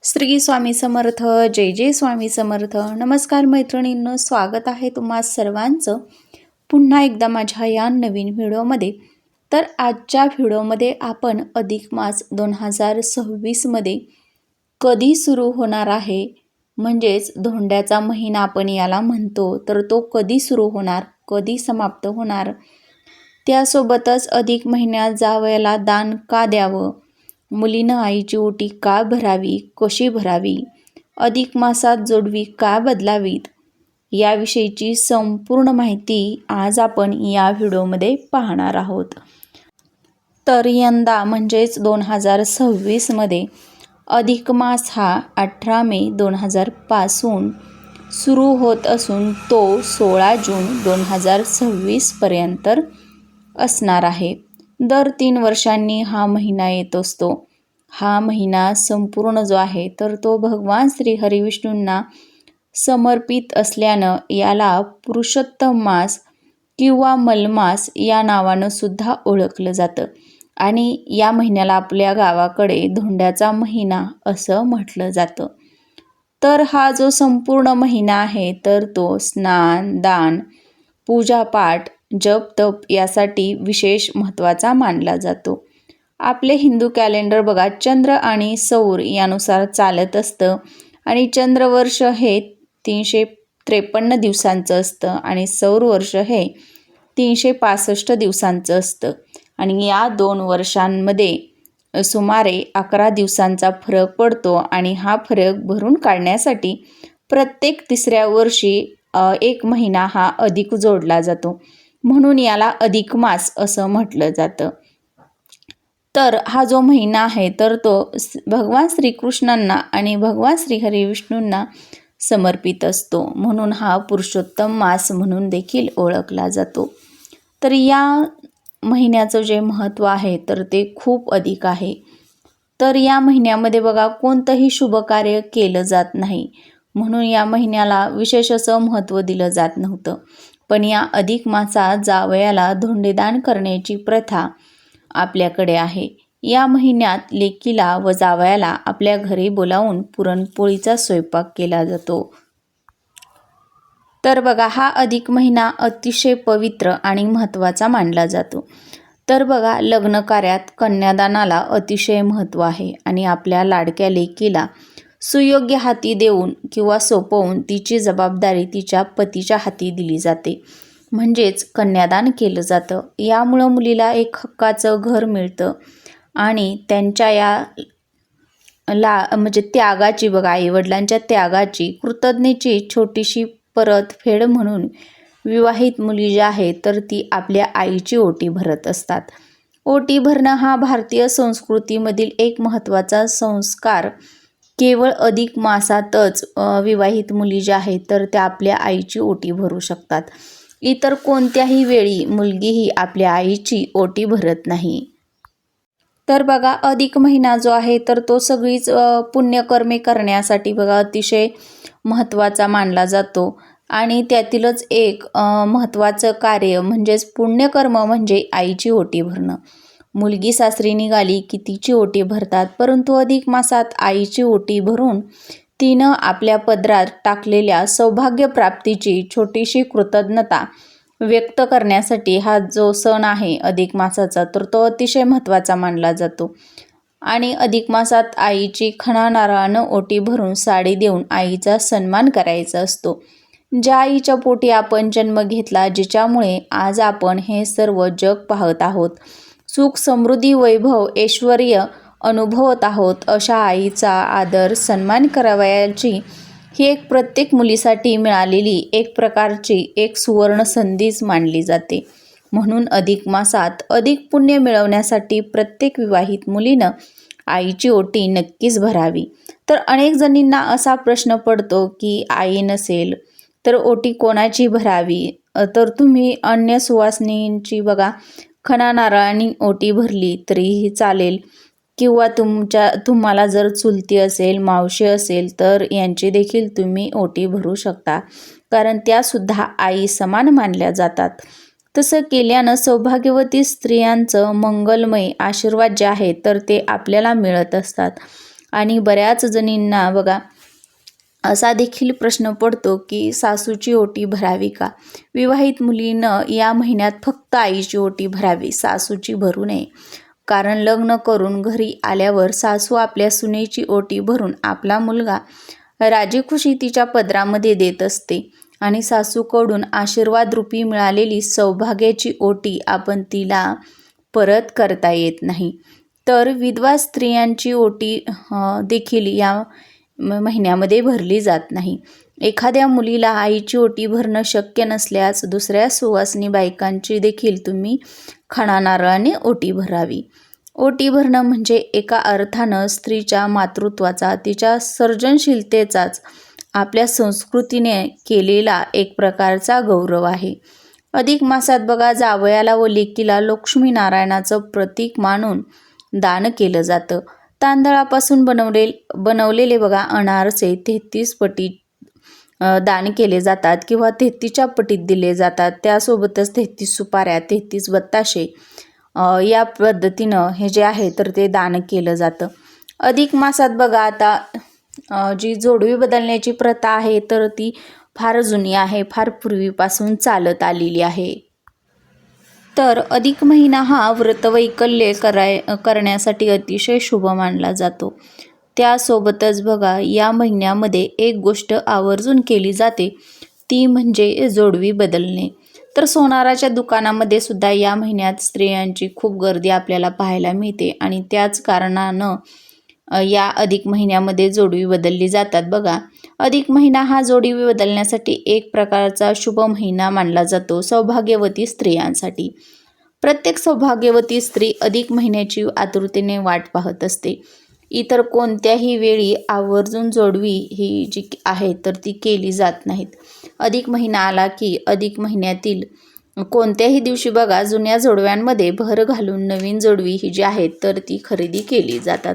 श्री स्वामी समर्थ. जय जय स्वामी समर्थ. नमस्कार मैत्रिणींनो, स्वागत आहे तुम्हा सर्वांचं पुन्हा एकदा माझ्या या नवीन व्हिडिओमध्ये. तर आजच्या व्हिडिओमध्ये आपण अधिक मास 2026मध्ये कधी सुरू होणार आहे, म्हणजेच धोंड्याचा महिना आपण याला म्हणतो, तर तो कधी सुरू होणार, कधी समाप्त होणार, त्यासोबतच अधिक महिन्यात जावयाला दान का द्यावं, मुलीनं आईची ओटी का भरावी, कशी भरावी, अधिक मासात जोडवी का बदलावीत, याविषयीची संपूर्ण माहिती आज आपण या व्हिडिओमध्ये पाहणार आहोत. तर यंदा म्हणजेच 2026मध्ये अधिक मास हा 18 मे 2000 पासून सुरू होत असून तो 16 जून 2026 पर्यंत असणार आहे. दर 3 वर्षांनी हा महिना येत असतो. हा महिना संपूर्ण जो आहे तर तो भगवान श्री हरिविष्णूंना समर्पित असल्यानं याला पुरुषोत्तम मास किंवा मलमास या नावानं सुद्धा ओळखलं जातं आणि या महिन्याला आपल्या गावाकडे धोंड्याचा महिना असं म्हटलं जातं. तर हा जो संपूर्ण महिना आहे तर तो स्नान, दान, पूजापाठ, जप तप यासाठी विशेष महत्त्वाचा मानला जातो. आपले हिंदू कॅलेंडर बघा चंद्र आणि सौर यानुसार चालत असतं आणि चंद्रवर्ष हे 353 दिवसांचं असतं आणि सौर वर्ष हे 365 दिवसांचं असतं आणि या 2 वर्षांमध्ये सुमारे 11 दिवसांचा फरक पडतो आणि हा फरक भरून काढण्यासाठी प्रत्येक 3ऱ्या वर्षी 1 महिना हा अधिक जोडला जातो, म्हणून याला अधिक मास असं म्हटलं जातं. तर हा जो महिना आहे तर तो भगवान श्रीकृष्णांना आणि भगवान श्री हरिविष्णूंना समर्पित असतो, म्हणून हा पुरुषोत्तम मास म्हणून देखील ओळखला जातो. तर या महिन्याचं जे महत्त्व आहे तर ते खूप अधिक आहे. तर या महिन्यामध्ये बघा कोणतंही शुभ कार्य केलं जात नाही, म्हणून या महिन्याला विशेष असं महत्त्व दिलं जात नव्हतं. पण या अधिक मासात जावयाला धोंडेदान करण्याची प्रथा आपल्याकडे आहे. या महिन्यात लेकीला व जावयाला आपल्या घरी बोलावून पुरणपोळीचा स्वयंपाक केला जातो. तर बघा हा अधिक महिना अतिशय पवित्र आणि महत्त्वाचा मानला जातो. तर बघा लग्न कार्यात कन्यादानाला अतिशय महत्त्व आहे आणि आपल्या लाडक्या लेकीला सुयोग्य हाती देऊन किंवा सोपवून तिची जबाबदारी तिच्या पतीच्या हाती दिली जाते, म्हणजेच कन्यादान केलं जातं. यामुळं मुलीला एक हक्काचं घर मिळतं आणि त्यांच्या या म्हणजे त्यागाची बघा आईवडिलांच्या त्यागाची कृतज्ञतेची छोटीशी परतफेड म्हणून विवाहित मुली जी आहे तर ती आपल्या आईची ओटी भरत असतात. ओटी भरणं हा भारतीय संस्कृतीमधील एक महत्त्वाचा संस्कार. केवळ अधिक मासातच विवाहित मुली ज्या आहेत तर त्या आपल्या आईची ओटी भरू शकतात. इतर कोणत्याही वेळी मुलगीही आपल्या आईची ओटी भरत नाही. तर बघा अधिक महिना जो आहे तर तो सगळीच पुण्यकर्मे करण्यासाठी बघा अतिशय महत्त्वाचा मानला जातो आणि त्यातीलच एक महत्त्वाचं कार्य म्हणजेच पुण्यकर्म म्हणजे आईची ओटी भरणं. मुलगी सासरी निघाली की तिची ओटी भरतात, परंतु अधिक मासात आईची ओटी भरून तिनं आपल्या पदरात टाकलेल्या सौभाग्यप्राप्तीची छोटीशी कृतज्ञता व्यक्त करण्यासाठी हा जो सण आहे अधिक मासाचा तर तो अतिशय महत्त्वाचा मानला जातो. आणि अधिक मासात आईची खणा नारळानं ओटी भरून साडी देऊन आईचा सन्मान करायचा असतो. ज्या आईच्या पोटी आपण जन्म घेतला, जिच्यामुळे आज आपण हे सर्व जग पाहत आहोत, सुख समृद्धी वैभव ऐश्वर्य अनुभवत आहोत, अशा आईचा आदर सन्मान करावयाची ही एक प्रत्येक मुलीसाठी मिळालेली एक प्रकारची एक सुवर्ण संधीच मानली जाते. म्हणून अधिक मासात अधिक पुण्य मिळवण्यासाठी प्रत्येक विवाहित मुलीनं आईची ओटी नक्कीच भरावी. तर अनेक जणींना असा प्रश्न पडतो की आई नसेल तर ओटी कोणाची भरावी, तर तुम्ही अन्य सुवासिनींची बघा खणा नारळाने ओटी भरली तरीही चालेल किंवा तुम्हाला जर चुलती असेल, मावशी असेल तर यांची देखील तुम्ही ओटी भरू शकता, कारण त्यासुद्धा आई समान मानल्या जातात. तसं केल्यानं सौभाग्यवती स्त्रियांचं मंगलमय आशीर्वाद जे आहे तर ते आपल्याला मिळत असतात आणि बऱ्याच जणींना बघा असा देखील प्रश्न पडतो की सासूची ओटी भरावी का? विवाहित मुलीनं या महिन्यात फक्त आईची ओटी भरावी, सासूची भरू नये. कारण लग्न करून घरी आल्यावर सासू आपल्या सुनेची ओटी भरून आपला मुलगा राजीखुशी तिच्या पदरामध्ये देत असते आणि सासूकडून आशीर्वादरूपी मिळालेली सौभाग्याची ओटी आपण तिला परत करता येत नाही. तर विधवा स्त्रियांची ओटी देखील या महिन्यामध्ये भरली जात नाही. एखाद्या मुलीला आईची ओटी भरणं शक्य नसल्यास दुसऱ्या सुवासिनी बायकांची देखील तुम्ही खणा नारळाने ओटी भरावी. ओटी भरणं म्हणजे एका अर्थानं स्त्रीच्या मातृत्वाचा, तिच्या सर्जनशीलतेचाच आपल्या संस्कृतीने केलेला एक प्रकारचा गौरव आहे. अधिक मासात बघा जावयाला व लेकीला लक्ष्मीनारायणाचं प्रतीक मानून दान केलं जातं. तांदळापासून बनवलेले बघा अनारसे 33 पटी दान केले जातात किंवा 33च्या पटीत दिले जातात. त्यासोबतच 33 सुपाऱ्या, 33 बत्ताशे या पद्धतीनं हे जे आहे तर ते दान केलं जातं. अधिक मासात बघा आता जी जोडवी बदलण्याची प्रथा आहे तर ती फार जुनी आहे, फार पूर्वीपासून चालत आलेली आहे. तर अधिक महिना हा व्रतवैकल्य करण्यासाठी अतिशय शुभ मानला जातो. त्यासोबतच बघा या महिन्यामध्ये एक गोष्ट आवर्जून केली जाते, ती म्हणजे जोडवी बदलणे. तर सोनाराच्या दुकानामध्ये सुद्धा या महिन्यात स्त्रियांची खूप गर्दी आपल्याला पाहायला मिळते आणि त्याच कारणानं या अधिक महिन्यामध्ये जोडवी बदलली जातात. बघा अधिक महिना हा जोडवी बदलण्यासाठी एक प्रकारचा शुभ महिना मानला जातो सौभाग्यवती स्त्रियांसाठी. प्रत्येक सौभाग्यवती स्त्री अधिक महिन्याची आतुरतेने वाट पाहत असते. इतर कोणत्याही वेळी आवर्जून जोडवी ही जी आहे तर ती केली जात नाहीत. अधिक महिना आला की अधिक महिन्यातील कोणत्याही दिवशी बघा जुन्या जोडव्यांमध्ये भर घालून नवीन जोडवी ही जी आहेत तर ती खरेदी केली जातात.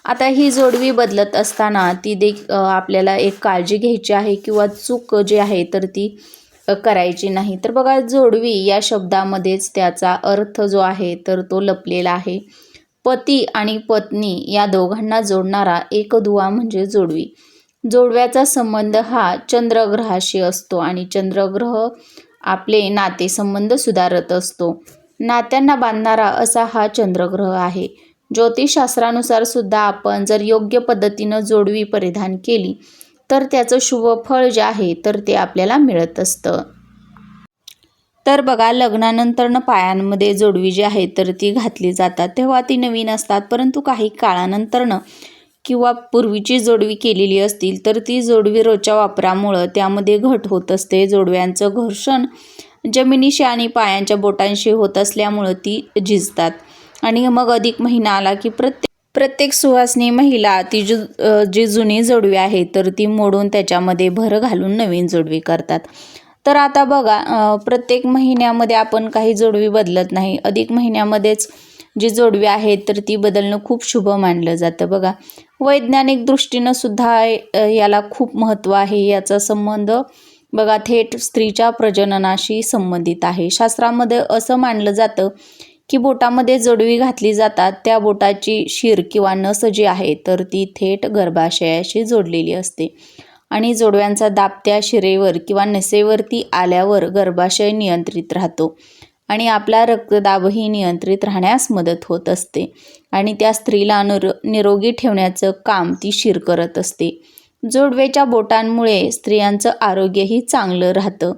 आता ही जोडवी बदलत असताना ती आपल्याला एक काळजी घ्यायची आहे किंवा चूक जी आहे तर ती करायची नाही. तर बघा जोडवी या शब्दामध्येच त्याचा अर्थ जो आहे तर तो लपलेला आहे. पती आणि पत्नी या दोघांना जोडणारा एक दुवा म्हणजे जोडवी. जोडव्याचा संबंध हा चंद्रग्रहाशी असतो आणि चंद्रग्रह आपले नातेसंबंध सुधारत असतो. नात्यांना बांधणारा असा हा चंद्रग्रह आहे. ज्योतिषशास्त्रानुसार सुद्धा आपण जर योग्य पद्धतीनं जोडवी परिधान केली तर त्याचं शुभ फळ जे आहे तर ते आपल्याला मिळत असतं. तर बघा लग्नानंतरनं पायांमध्ये जोडवी जी आहे तर ती घातली जातात. तेव्हा ती नवीन असतात, परंतु काही काळानंतरनं किंवा पूर्वीची जोडवी केलेली असतील तर ती जोडवी रोजच्या वापरामुळं त्यामध्ये घट होत असते. जोडव्यांचं घर्षण जमिनीशी आणि पायांच्या बोटांशी होत असल्यामुळं ती झिजतात आणि मग अधिक महिना आला की प्रत्येक सुवासिनी महिला ती जी जुनी जोडवी आहे तर ती मोडून त्याच्यामध्ये भर घालून नवीन जोडवी करतात. तर आता बघा प्रत्येक महिन्यामध्ये आपण काही जोडवी बदलत नाही. अधिक महिन्यामध्येच जी जोडवी आहे तर ती बदलणं खूप शुभ मानलं जातं. बघा वैज्ञानिक दृष्टीनं सुद्धा याला खूप महत्त्व आहे. याचा संबंध बघा थेट स्त्रीच्या प्रजननाशी संबंधित आहे. शास्त्रामध्ये असं मानलं जातं की बोटामध्ये जोडवी घातली जातात त्या बोटाची शीर किंवा नस जी आहे तर ती थेट गर्भाशयाशी जोडलेली असते आणि जोडव्यांचा दाब त्या शिरेवर किंवा नसेवरती आल्यावर गर्भाशय नियंत्रित राहतो आणि आपला रक्तदाबही नियंत्रित राहण्यास मदत होत असते आणि त्या स्त्रीला निरोगी ठेवण्याचं काम ती शीर करत असते. जोडव्याच्या बोटांमुळे स्त्रियांचं आरोग्यही चांगलं राहतं.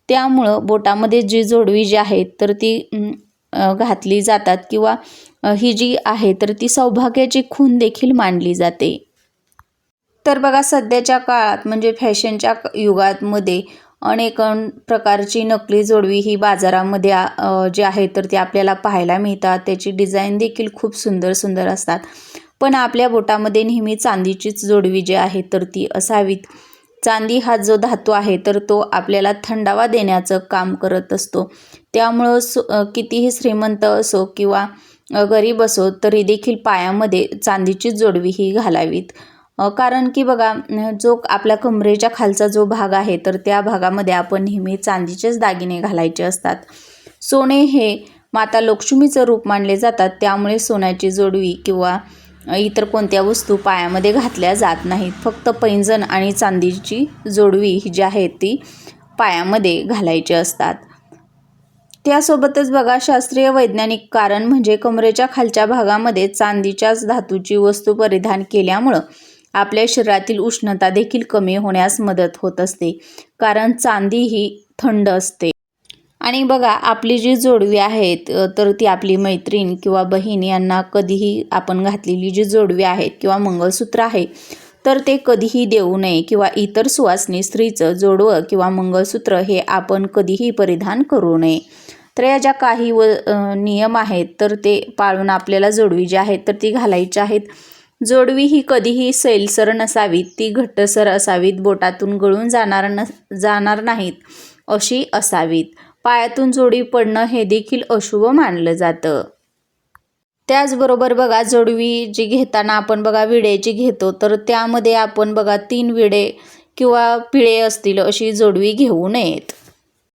त्यामुळं बोटामध्ये जी जोडवी जी आहे तर ती घातली जातात किंवा ही जी आहे तर ती सौभाग्याची खूण देखील मानली जाते. तर बघा सध्याच्या काळात म्हणजे फॅशनच्या युगामध्ये अनेक प्रकारची नकली जोडवी ही बाजारामध्ये जी आहे तर ती आपल्याला पाहायला मिळतात. त्याची डिझाईन देखील खूप सुंदर सुंदर असतात. पण आपल्या बोटामध्ये नेहमी चांदीचीच जोडवी जी आहे तर ती असावीत. चांदी हा जो धातू आहे तर तो आपल्याला थंडावा देण्याचं काम करत असतो. त्यामुळं कितीही श्रीमंत असो किंवा गरीब असो तरी देखील पायामध्ये चांदीची जोडवी ही घालावीत. कारण की बघा जो आपल्या कमरेच्या खालचा जो भाग आहे तर त्या भागामध्ये आपण नेहमी चांदीचेच दागिने घालायचे असतात. सोने हे माता लक्ष्मीचं रूप मानले जातात. त्यामुळे सोन्याची जोडवी किंवा इतर कोणत्या वस्तू पायामध्ये घातल्या जात नाहीत. फक्त पैंजण आणि चांदीची जोडवी ही जी आहे ती पायामध्ये घालायची असतात. त्यासोबतच बघा, शास्त्रीय वैज्ञानिक कारण म्हणजे कमरेच्या खालच्या भागामध्ये चांदीच्याच धातूची वस्तू परिधान केल्यामुळं आपल्या शरीरातील उष्णता देखील कमी होण्यास मदत होत असते, कारण चांदी ही थंड असते. आणि बघा, आपली जी जोडवी आहेत तर ती आपली मैत्रीण किंवा बहीण यांना कधीही आपण घातलेली जी जोडवी आहेत किंवा मंगळसूत्र आहे तर ते कधीही देऊ नये, किंवा इतर सुवासिनी स्त्रीचं जोडवं किंवा मंगळसूत्र हे आपण कधीही परिधान करू नये. तर या ज्या काही नियम आहेत तर ते पाळून आपल्याला जोडवी जी आहेत तर ती घालायची आहेत. जोडवी ही कधीही सैलसर नसावीत, ती घट्टसर असावीत, बोटातून गळून जाणार नाहीत अशी असावीत. पायातून जोडी पडणं हे देखील अशुभ मानलं जातं. त्याचबरोबर बघा, जोडवी जी घेताना आपण बघा विड्याची घेतो तर त्यामध्ये आपण बघा 3 विडे किंवा पिळे असतील अशी जोडवी घेऊ नयेत.